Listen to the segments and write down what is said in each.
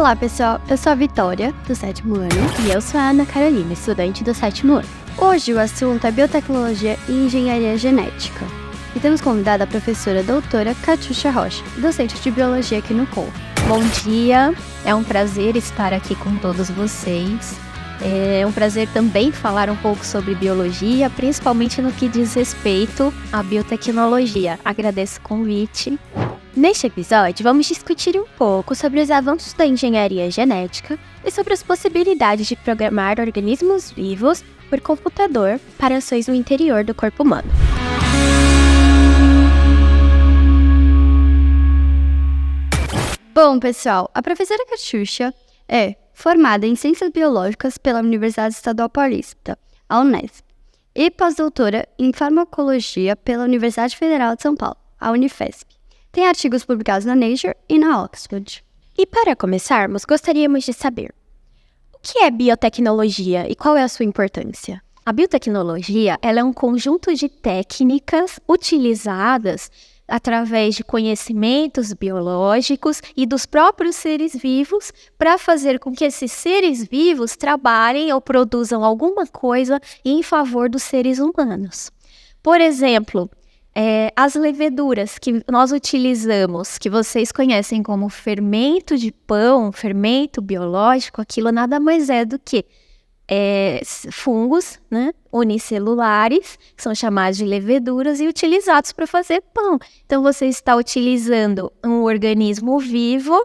Olá pessoal, eu sou a Vitória, do 7º ano, e eu sou a Ana Carolina, estudante do 7º ano. Hoje o assunto é biotecnologia e engenharia genética. E temos convidada a professora doutora Catiúcia Rocha, docente de biologia aqui no COU. Bom dia, é um prazer estar aqui com todos vocês. É um prazer também falar um pouco sobre biologia, principalmente no que diz respeito à biotecnologia. Agradeço o convite. Neste episódio, vamos discutir um pouco sobre os avanços da engenharia genética e sobre as possibilidades de programar organismos vivos por computador para ações no interior do corpo humano. Bom, pessoal, a professora Catiúcia é formada em Ciências Biológicas pela Universidade Estadual Paulista, a Unesp, e pós-doutora em Farmacologia pela Universidade Federal de São Paulo, a Unifesp. Tem artigos publicados na Nature e na Oxford. E para começarmos, gostaríamos de saber o que é biotecnologia e qual é a sua importância? A biotecnologia ela é um conjunto de técnicas utilizadas através de conhecimentos biológicos e dos próprios seres vivos para fazer com que esses seres vivos trabalhem ou produzam alguma coisa em favor dos seres humanos. Por exemplo, as leveduras que nós utilizamos, que vocês conhecem como fermento de pão, fermento biológico, aquilo nada mais é do que fungos, né, unicelulares, que são chamados de leveduras e utilizados para fazer pão. Então, você está utilizando um organismo vivo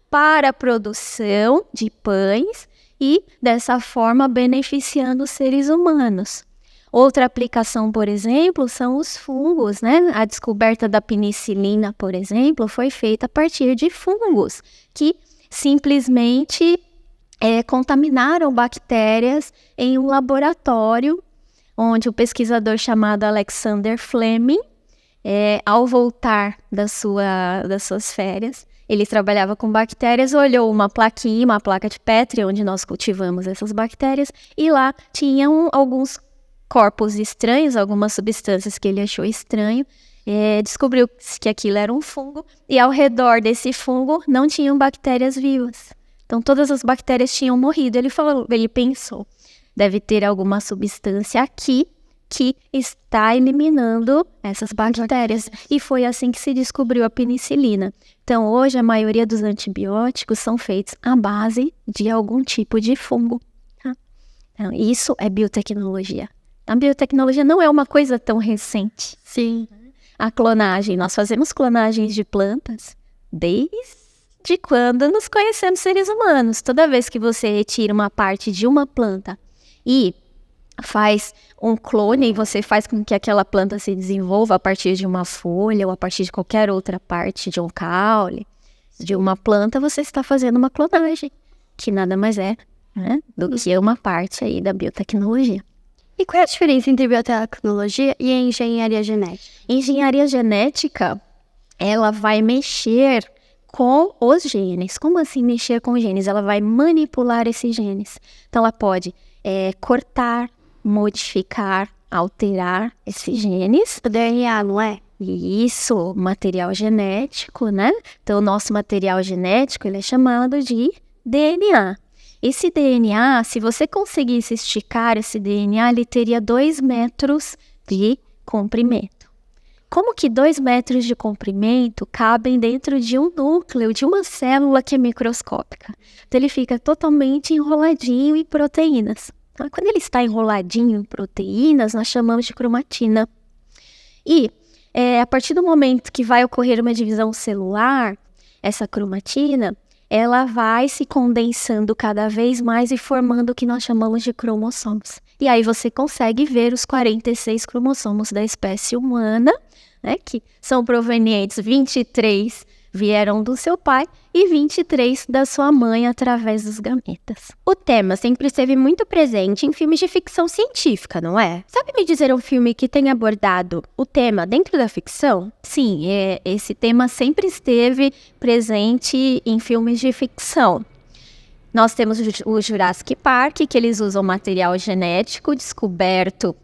para a produção de pães e, dessa forma, beneficiando os seres humanos. Outra aplicação, por exemplo, são os fungos, né? A descoberta da penicilina, por exemplo, foi feita a partir de fungos, que simplesmente contaminaram bactérias em um laboratório, onde o pesquisador chamado Alexander Fleming, ao voltar das suas férias, ele trabalhava com bactérias, olhou uma plaquinha, uma placa de Petri, onde nós cultivamos essas bactérias, e lá tinham alguns corpos estranhos, algumas substâncias que ele achou estranho, descobriu que aquilo era um fungo, e ao redor desse fungo não tinham bactérias vivas. Então, todas as bactérias tinham morrido. Ele pensou, deve ter alguma substância aqui que está eliminando essas bactérias. E foi assim que se descobriu a penicilina. Então, hoje, a maioria dos antibióticos são feitos à base de algum tipo de fungo. Tá? Então, isso é biotecnologia. A biotecnologia não é uma coisa tão recente. Sim. A clonagem, nós fazemos clonagens de plantas desde quando nos conhecemos seres humanos. Toda vez que você retira uma parte de uma planta e faz um clone, você faz com que aquela planta se desenvolva a partir de uma folha ou a partir de qualquer outra parte de um caule, de uma planta, você está fazendo uma clonagem, que nada mais é, né, do que uma parte aí da biotecnologia. E qual é a diferença entre biotecnologia e engenharia genética? Engenharia genética, ela vai mexer com os genes. Como assim mexer com os genes? Ela vai manipular esses genes. Então, ela pode cortar, modificar, alterar esses genes. O DNA, não é? Isso, material genético, né? Então, o nosso material genético, ele é chamado de DNA. Esse DNA, se você conseguisse esticar esse DNA, ele teria 2 metros de comprimento. Como que 2 metros de comprimento cabem dentro de um núcleo, de uma célula que é microscópica? Então, ele fica totalmente enroladinho em proteínas. Então, quando ele está enroladinho em proteínas, nós chamamos de cromatina. E a partir do momento que vai ocorrer uma divisão celular, essa cromatina, ela vai se condensando cada vez mais e formando o que nós chamamos de cromossomos. E aí você consegue ver os 46 cromossomos da espécie humana, né, que são provenientes, 23 vieram do seu pai e 23 da sua mãe através dos gametas. O tema sempre esteve muito presente em filmes de ficção científica, não é? Sabe me dizer um filme que tenha abordado o tema dentro da ficção? Sim, esse tema sempre esteve presente em filmes de ficção. Nós temos o Jurassic Park, que eles usam material genético descoberto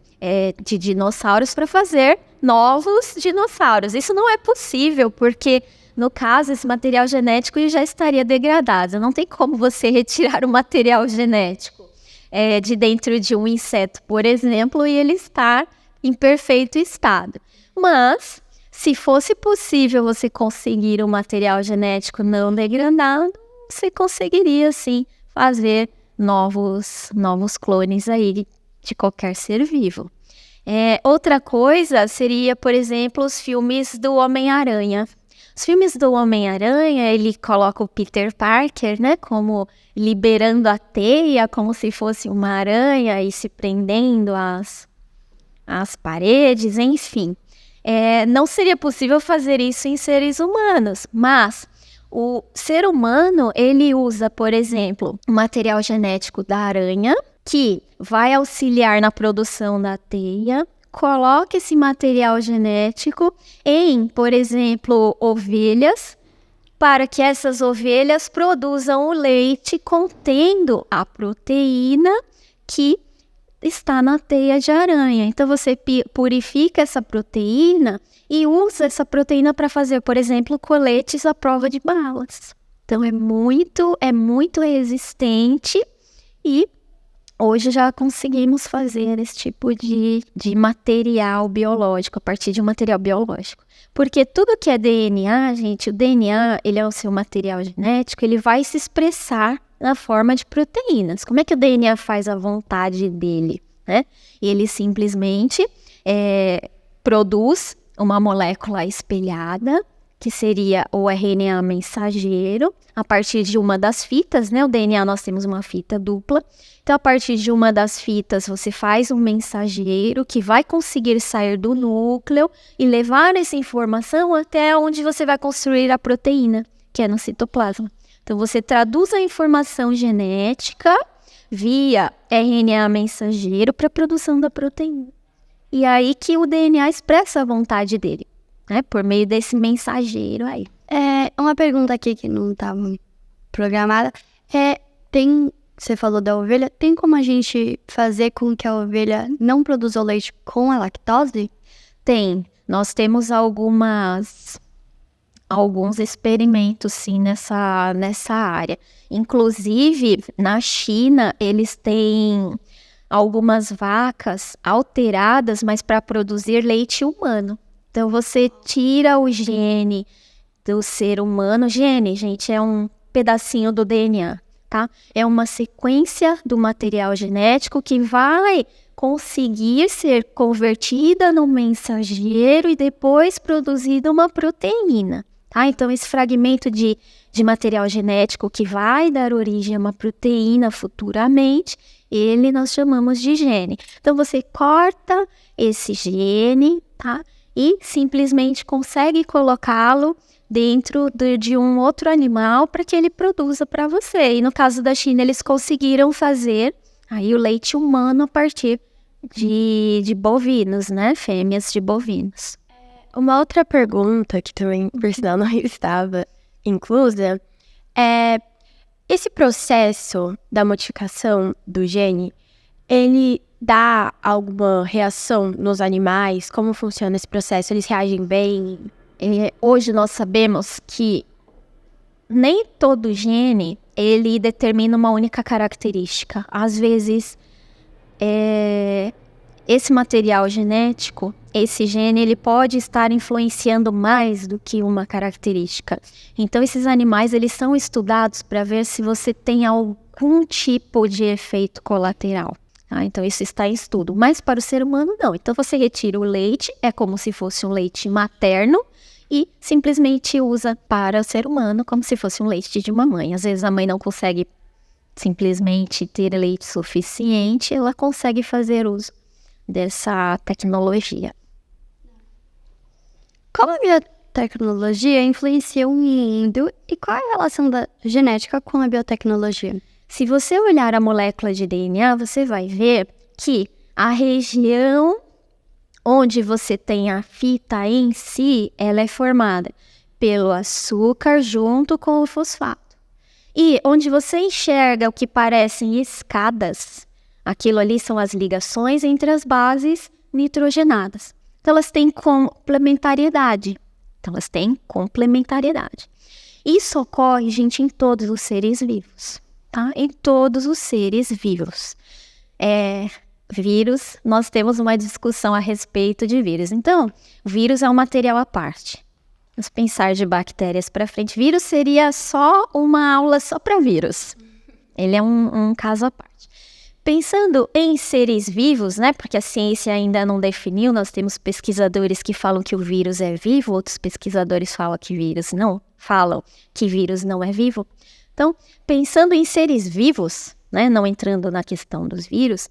de dinossauros para fazer novos dinossauros. Isso não é possível, porque no caso, esse material genético já estaria degradado. Não tem como você retirar o material genético de dentro de um inseto, por exemplo, e ele estar em perfeito estado. Mas, se fosse possível você conseguir um material genético não degradado, você conseguiria, sim, fazer novos clones aí de qualquer ser vivo. Outra coisa seria, por exemplo, os filmes do Homem-Aranha. Os filmes do Homem-Aranha, ele coloca o Peter Parker, né, como liberando a teia, como se fosse uma aranha e se prendendo às paredes, enfim. Não seria possível fazer isso em seres humanos, mas o ser humano, ele usa, por exemplo, o material genético da aranha, que vai auxiliar na produção da teia, coloca esse material genético em, por exemplo, ovelhas, para que essas ovelhas produzam o leite contendo a proteína que está na teia de aranha. Então, você purifica essa proteína e usa essa proteína para fazer, por exemplo, coletes à prova de balas. Então, é muito resistente e hoje já conseguimos fazer esse tipo de material biológico, a partir de um material biológico. Porque tudo que é DNA, gente, o DNA, ele é o seu material genético, ele vai se expressar na forma de proteínas. Como é que o DNA faz a vontade dele, né? Ele simplesmente produz uma molécula espelhada, que seria o RNA mensageiro, a partir de uma das fitas, né? O DNA nós temos uma fita dupla. Então, a partir de uma das fitas, você faz um mensageiro que vai conseguir sair do núcleo e levar essa informação até onde você vai construir a proteína, que é no citoplasma. Então, você traduz a informação genética via RNA mensageiro para a produção da proteína. E aí que o DNA expressa a vontade dele, né? Por meio desse mensageiro aí. Uma pergunta aqui que não estava programada. Você falou da ovelha, tem como a gente fazer com que a ovelha não produza o leite com a lactose? Tem. Nós temos alguns experimentos, sim, nessa área. Inclusive, na China, eles têm algumas vacas alteradas, mas para produzir leite humano. Então, você tira o gene do ser humano. Gene, gente, é um pedacinho do DNA, tá? É uma sequência do material genético que vai conseguir ser convertida no mensageiro e depois produzida uma proteína, tá? Então, esse fragmento de material genético que vai dar origem a uma proteína futuramente, ele nós chamamos de gene. Então, você corta esse gene, tá? E simplesmente consegue colocá-lo dentro de um outro animal para que ele produza para você. E no caso da China, eles conseguiram fazer aí o leite humano a partir de bovinos, né? Fêmeas de bovinos. Uma outra pergunta que também, por sinal, não estava inclusa, esse processo da modificação do gene, ele dá alguma reação nos animais? Como funciona esse processo? Eles reagem bem? Hoje nós sabemos que nem todo gene, ele determina uma única característica. Às vezes, esse material genético, esse gene, ele pode estar influenciando mais do que uma característica. Então, esses animais, eles são estudados para ver se você tem algum tipo de efeito colateral. Tá? Então, isso está em estudo. Mas para o ser humano, não. Então, você retira o leite, é como se fosse um leite materno, e simplesmente usa para o ser humano como se fosse um leite de uma mãe. Às vezes a mãe não consegue simplesmente ter leite suficiente, ela consegue fazer uso dessa tecnologia. Como a biotecnologia influencia o mundo e qual é a relação da genética com a biotecnologia? Se você olhar a molécula de DNA, você vai ver que a região onde você tem a fita em si, ela é formada pelo açúcar junto com o fosfato. E onde você enxerga o que parecem escadas, aquilo ali são as ligações entre as bases nitrogenadas. Então, elas têm complementariedade. Então, elas têm complementariedade. Isso ocorre, gente, em todos os seres vivos, tá? Em todos os seres vivos. Vírus, nós temos uma discussão a respeito de vírus. Então, vírus é um material à parte. Vamos pensar de bactérias para frente. Vírus seria só uma aula só para vírus. Ele é um caso à parte. Pensando em seres vivos, né? Porque a ciência ainda não definiu, nós temos pesquisadores que falam que o vírus é vivo, outros pesquisadores falam que vírus não é vivo. Então, pensando em seres vivos, né? Não entrando na questão dos vírus,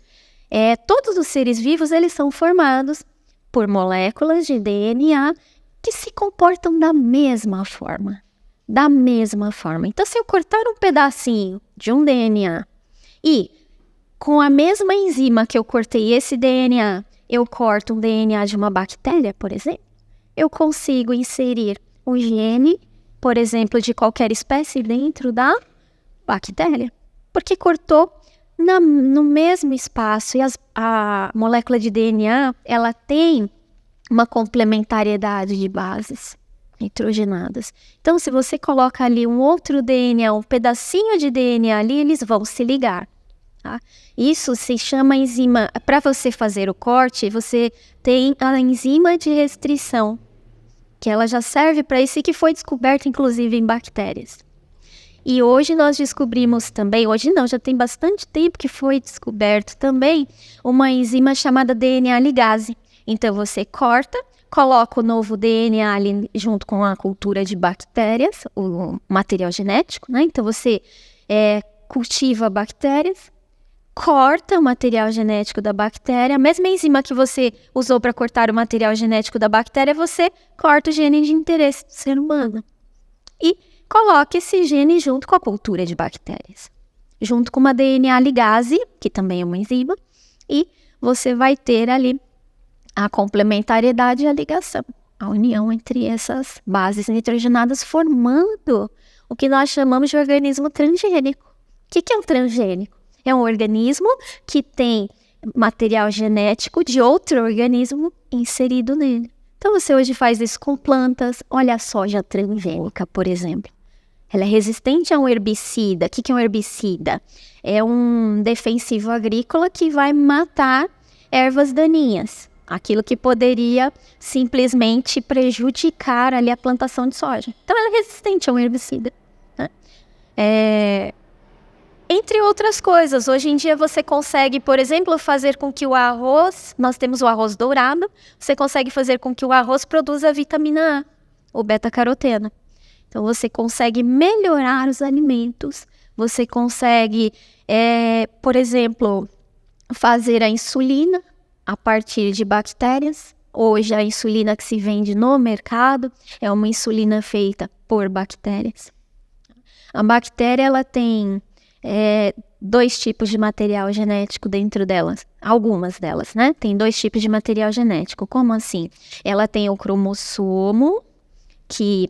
todos os seres vivos, eles são formados por moléculas de DNA que se comportam da mesma forma. Da mesma forma. Então, se eu cortar um pedacinho de um DNA e com a mesma enzima que eu cortei esse DNA, eu corto um DNA de uma bactéria, por exemplo, eu consigo inserir um gene, por exemplo, de qualquer espécie dentro da bactéria, porque cortou no mesmo espaço. E a molécula de DNA, ela tem uma complementariedade de bases nitrogenadas. Então, se você coloca ali um outro DNA, um pedacinho de DNA ali, eles vão se ligar. Tá? Isso se chama enzima. Para você fazer o corte, você tem a enzima de restrição, que ela já serve para isso e que foi descoberta, inclusive, em bactérias. E hoje nós descobrimos também, hoje não, já tem bastante tempo que foi descoberto também uma enzima chamada DNA ligase. Então, você corta, coloca o novo DNA ali junto com a cultura de bactérias, o material genético, né? Então, você cultiva bactérias, corta o material genético da bactéria, a mesma enzima que você usou para cortar o material genético da bactéria, você corta o gene de interesse do ser humano. E coloca esse gene junto com a cultura de bactérias, junto com uma DNA ligase, que também é uma enzima, e você vai ter ali a complementariedade e a ligação, a união entre essas bases nitrogenadas, formando o que nós chamamos de organismo transgênico. O que é um transgênico? É um organismo que tem material genético de outro organismo inserido nele. Então, você hoje faz isso com plantas. Olha a soja transgênica, por exemplo. Ela é resistente a um herbicida. O que é um herbicida? É um defensivo agrícola que vai matar ervas daninhas. Aquilo que poderia simplesmente prejudicar ali a plantação de soja. Então, ela é resistente a um herbicida, né? Entre outras coisas, hoje em dia você consegue, por exemplo, fazer com que o arroz, nós temos o arroz dourado, você consegue fazer com que o arroz produza a vitamina A, o beta-caroteno. Então, você consegue melhorar os alimentos, você consegue, por exemplo, fazer a insulina a partir de bactérias. Hoje, a insulina que se vende no mercado é uma insulina feita por bactérias. A bactéria, ela tem dois tipos de material genético dentro delas, algumas delas, né? Tem dois tipos de material genético. Como assim? Ela tem o cromossomo, que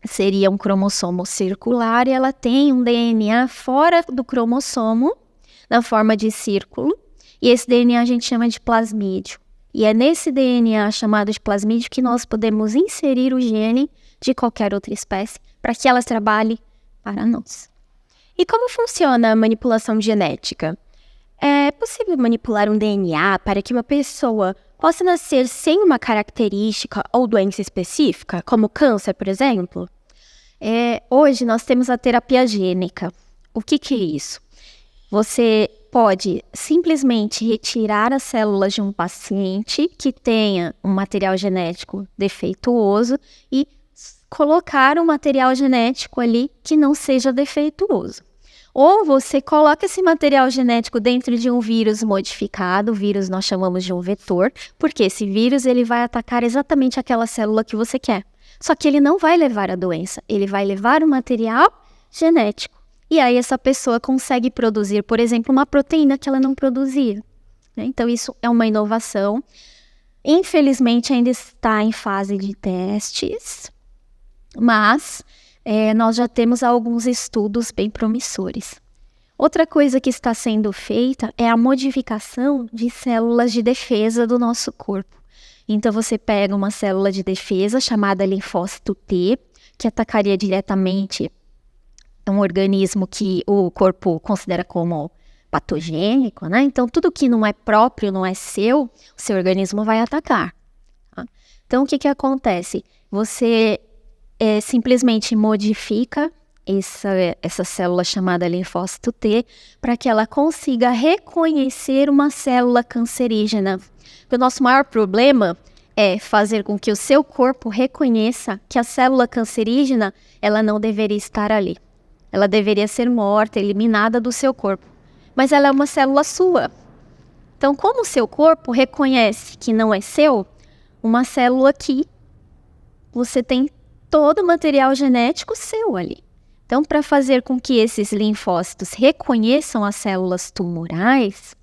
seria um cromossomo circular, e ela tem um DNA fora do cromossomo, na forma de círculo, e esse DNA a gente chama de plasmídio. E é nesse DNA chamado de plasmídio que nós podemos inserir o gene de qualquer outra espécie para que ela trabalhe para nós. E como funciona a manipulação genética? É possível manipular um DNA para que uma pessoa possa nascer sem uma característica ou doença específica, como câncer, por exemplo? Hoje nós temos a terapia gênica. O que é isso? Você pode simplesmente retirar as células de um paciente que tenha um material genético defeituoso e colocar um material genético ali que não seja defeituoso. Ou você coloca esse material genético dentro de um vírus modificado, o vírus nós chamamos de um vetor, porque esse vírus ele vai atacar exatamente aquela célula que você quer. Só que ele não vai levar a doença, ele vai levar o material genético. E aí essa pessoa consegue produzir, por exemplo, uma proteína que ela não produzia, né? Então isso é uma inovação. Infelizmente ainda está em fase de testes, mas nós já temos alguns estudos bem promissores. Outra coisa que está sendo feita é a modificação de células de defesa do nosso corpo. Então, você pega uma célula de defesa chamada linfócito T, que atacaria diretamente um organismo que o corpo considera como patogênico, né? Então, tudo que não é próprio, não é seu, o seu organismo vai atacar. Tá? Então, o que acontece? Você simplesmente modifica essa célula chamada linfócito T para que ela consiga reconhecer uma célula cancerígena. O nosso maior problema é fazer com que o seu corpo reconheça que a célula cancerígena, ela não deveria estar ali. Ela deveria ser morta, eliminada do seu corpo. Mas ela é uma célula sua. Então, como o seu corpo reconhece que não é seu, uma célula que você tem todo o material genético seu ali. Então, para fazer com que esses linfócitos reconheçam as células tumorais,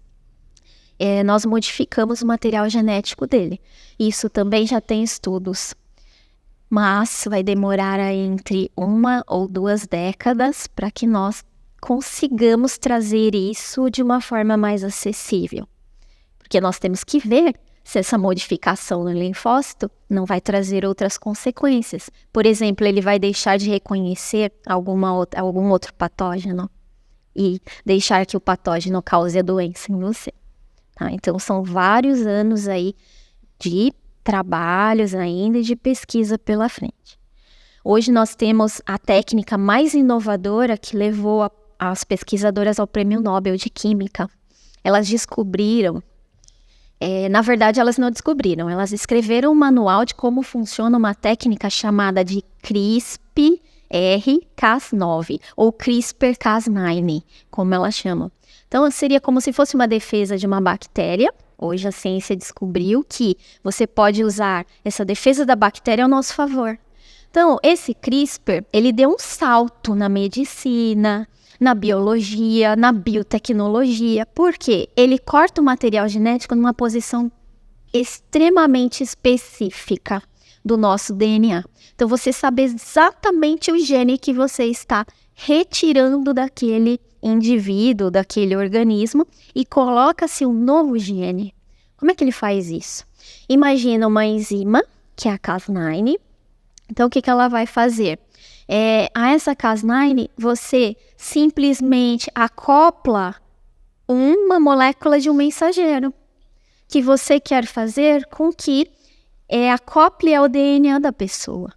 nós modificamos o material genético dele. Isso também já tem estudos, mas vai demorar entre 1 ou 2 décadas para que nós consigamos trazer isso de uma forma mais acessível. Porque nós temos que ver se essa modificação no linfócito não vai trazer outras consequências. Por exemplo, ele vai deixar de reconhecer algum outro patógeno e deixar que o patógeno cause a doença em você. Tá? Então, são vários anos aí de trabalhos ainda e de pesquisa pela frente. Hoje nós temos a técnica mais inovadora que levou as pesquisadoras ao Prêmio Nobel de Química. Elas descobriram, na verdade elas não descobriram, elas escreveram um manual de como funciona uma técnica chamada de CRISPR-Cas9 ou CRISPR-Cas9, como elas chamam. Então seria como se fosse uma defesa de uma bactéria. Hoje a ciência descobriu que você pode usar essa defesa da bactéria ao nosso favor. Então, esse CRISPR, ele deu um salto na medicina, na biologia, na biotecnologia. Por quê? Ele corta o material genético numa posição extremamente específica do nosso DNA. Então, você sabe exatamente o gene que você está retirando daquele indivíduo, daquele organismo, e coloca-se um novo gene. Como é que ele faz isso? Imagina uma enzima, que é a Cas9. Então, o que ela vai fazer? A essa Cas9, você simplesmente acopla uma molécula de um mensageiro, que você quer fazer com que acople ao DNA da pessoa.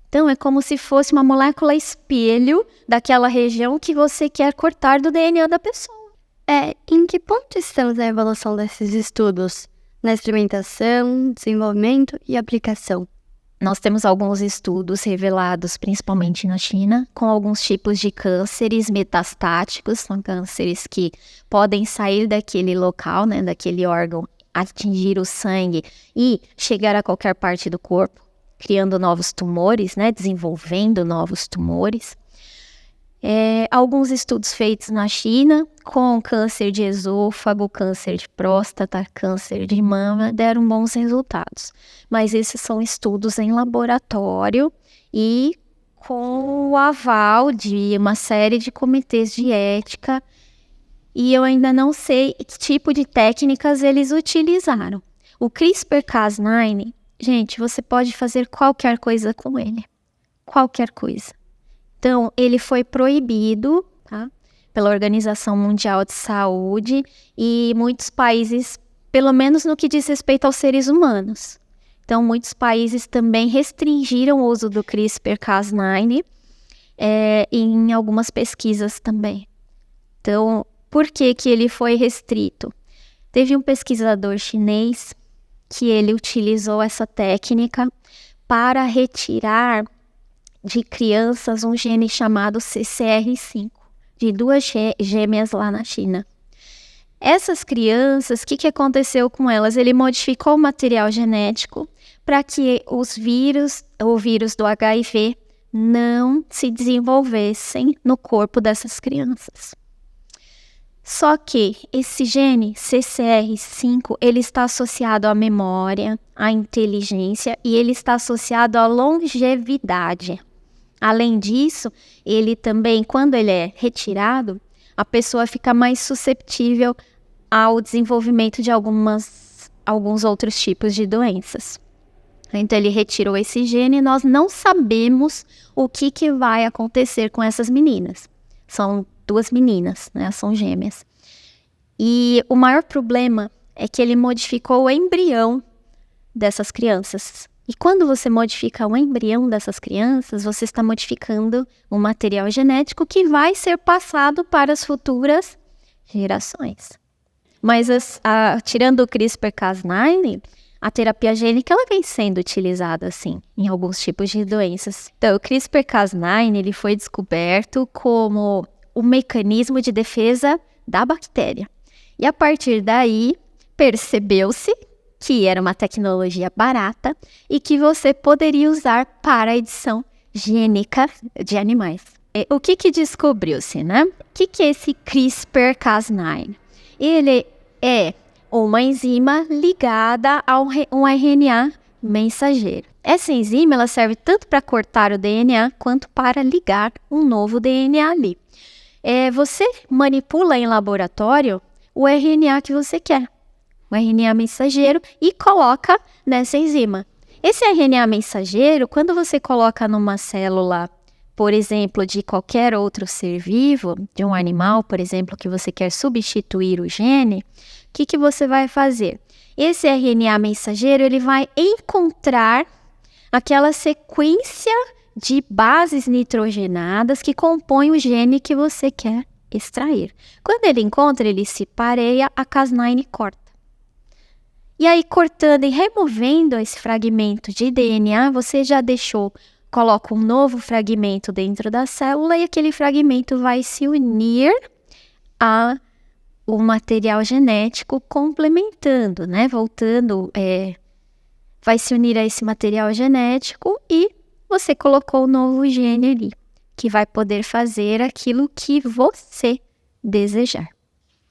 Então, é como se fosse uma molécula espelho daquela região que você quer cortar do DNA da pessoa. Em que ponto estamos na evolução desses estudos? Na experimentação, desenvolvimento e aplicação? Nós temos alguns estudos revelados, principalmente na China, com alguns tipos de cânceres metastáticos, são cânceres que podem sair daquele local, né, daquele órgão, atingir o sangue e chegar a qualquer parte do corpo, criando novos tumores, né, desenvolvendo novos tumores. Alguns estudos feitos na China com câncer de esôfago, câncer de próstata, câncer de mama, deram bons resultados. Mas esses são estudos em laboratório e com o aval de uma série de comitês de ética. E eu ainda não sei que tipo de técnicas eles utilizaram. O CRISPR-Cas9, gente, você pode fazer qualquer coisa com ele. Qualquer coisa. Então, ele foi proibido, tá, pela Organização Mundial de Saúde e muitos países, pelo menos no que diz respeito aos seres humanos. Então, muitos países também restringiram o uso do CRISPR-Cas9 em algumas pesquisas também. Então, por que ele foi restrito? Teve um pesquisador chinês que ele utilizou essa técnica para retirar de crianças um gene chamado CCR5, de 2 gêmeas lá na China. Essas crianças, o que aconteceu com elas? Ele modificou o material genético para que o vírus do HIV não se desenvolvessem no corpo dessas crianças. Só que esse gene CCR5, ele está associado à memória, à inteligência e ele está associado à longevidade. Além disso, ele também, quando ele é retirado, a pessoa fica mais susceptível ao desenvolvimento de algumas alguns outros tipos de doenças. Então, ele retirou esse gene e nós não sabemos o que vai acontecer com essas meninas. São 2 meninas, né? São gêmeas. E o maior problema é que ele modificou o embrião dessas crianças. E quando você modifica o embrião dessas crianças, você está modificando um material genético que vai ser passado para as futuras gerações. Mas tirando o CRISPR-Cas9, a terapia gênica ela vem sendo utilizada assim em alguns tipos de doenças. Então, o CRISPR-Cas9 ele foi descoberto como o mecanismo de defesa da bactéria. E a partir daí, percebeu-se que era uma tecnologia barata e que você poderia usar para a edição gênica de animais. O que descobriu-se, né? O que é esse CRISPR-Cas9? Ele é uma enzima ligada a um RNA mensageiro. Essa enzima ela serve tanto para cortar o DNA quanto para ligar um novo DNA ali. Você manipula em laboratório o RNA que você quer, o RNA mensageiro, e coloca nessa enzima. Esse RNA mensageiro, quando você coloca numa célula, por exemplo, de qualquer outro ser vivo, de um animal, por exemplo, que você quer substituir o gene, o que você vai fazer? Esse RNA mensageiro ele vai encontrar aquela sequência de bases nitrogenadas que compõem o gene que você quer extrair. Quando ele encontra, ele se pareia, a Cas9 corta. E aí, cortando e removendo esse fragmento de DNA, você já coloca um novo fragmento dentro da célula e aquele fragmento vai se unir o material genético complementando, né? Vai se unir a esse material genético e você colocou o novo gene ali, que vai poder fazer aquilo que você desejar.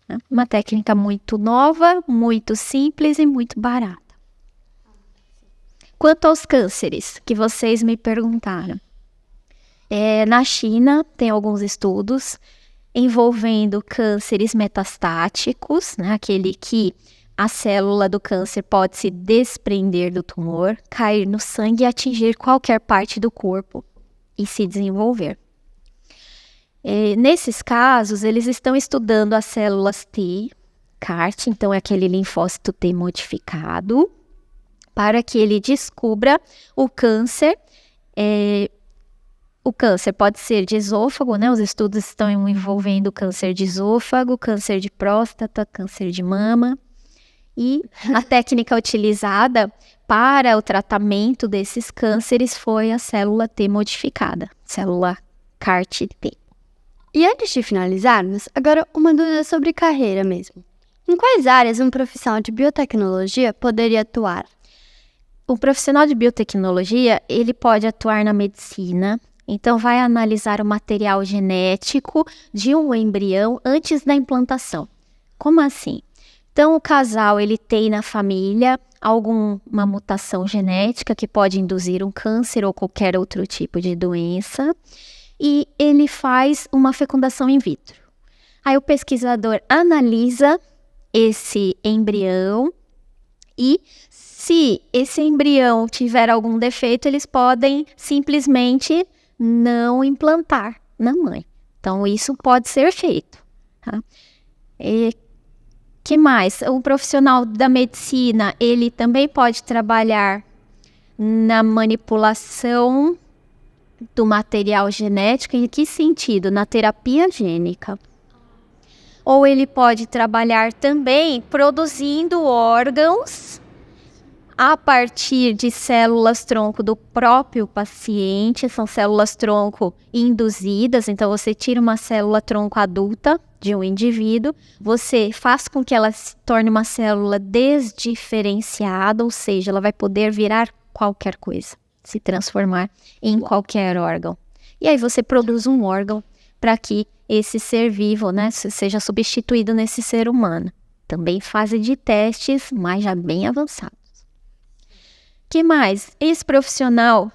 Né? Uma técnica muito nova, muito simples e muito barata. Quanto aos cânceres, que vocês me perguntaram. Na China, tem alguns estudos envolvendo cânceres metastáticos, né? Aquele que a célula do câncer pode se desprender do tumor, cair no sangue e atingir qualquer parte do corpo e se desenvolver. Nesses casos, eles estão estudando as células T, CAR-T, então é aquele linfócito T modificado, para que ele descubra o câncer. O câncer pode ser de esôfago, né? Os estudos estão envolvendo câncer de esôfago, câncer de próstata, câncer de mama. E a técnica utilizada para o tratamento desses cânceres foi a célula T modificada, célula CAR-T. E antes de finalizarmos, agora uma dúvida sobre carreira mesmo. Em quais áreas um profissional de biotecnologia poderia atuar? O profissional de biotecnologia, ele pode atuar na medicina, então vai analisar o material genético de um embrião antes da implantação. Como assim? Então, o casal, ele tem na família alguma mutação genética que pode induzir um câncer ou qualquer outro tipo de doença, e ele faz uma fecundação in vitro. Aí o pesquisador analisa esse embrião e, se esse embrião tiver algum defeito, eles podem simplesmente não implantar na mãe. Então, isso pode ser feito. Tá? Que mais? O profissional da medicina, ele também pode trabalhar na manipulação do material genético. Em que sentido? Na terapia gênica. Ou ele pode trabalhar também produzindo órgãos a partir de células-tronco do próprio paciente. São células-tronco induzidas, então você tira uma célula-tronco adulta de um indivíduo, você faz com que ela se torne uma célula desdiferenciada, ou seja, ela vai poder virar qualquer coisa, se transformar em qualquer órgão. E aí você produz um órgão para que esse ser vivo, né, seja substituído nesse ser humano. Também fase de testes, mas já bem avançados. Que mais? Esse profissional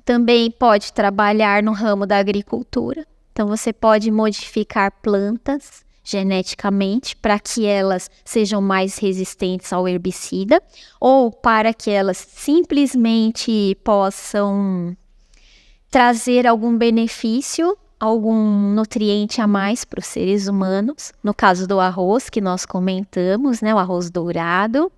também pode trabalhar no ramo da agricultura. Então, você pode modificar plantas geneticamente para que elas sejam mais resistentes ao herbicida ou para que elas simplesmente possam trazer algum benefício, algum nutriente a mais para os seres humanos. No caso do arroz que nós comentamos, né, o arroz dourado.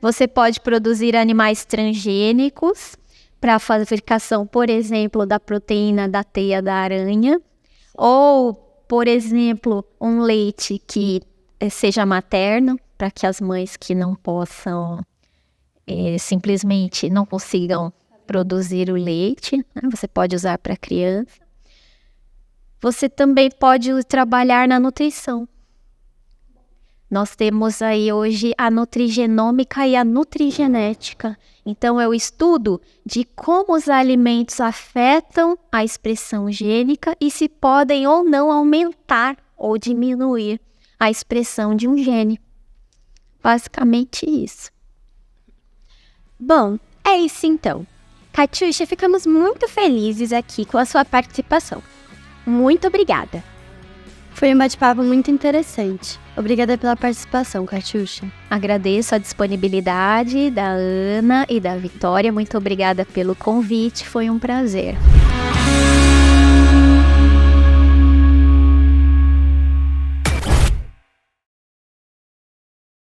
Você pode produzir animais transgênicos para a fabricação, por exemplo, da proteína da teia da aranha, ou, por exemplo, um leite que seja materno, para que as mães que não possam, simplesmente não consigam produzir o leite, né? Você pode usar para criança. Você também pode trabalhar na nutrição. Nós temos aí hoje a nutrigenômica e a nutrigenética. Então, é o estudo de como os alimentos afetam a expressão gênica e se podem ou não aumentar ou diminuir a expressão de um gene. Basicamente isso. Bom, é isso então. Catiúcia, ficamos muito felizes aqui com a sua participação. Muito obrigada. Foi um bate-papo muito interessante. Obrigada pela participação, Catiúcia. Agradeço a disponibilidade da Ana e da Vitória. Muito obrigada pelo convite, foi um prazer.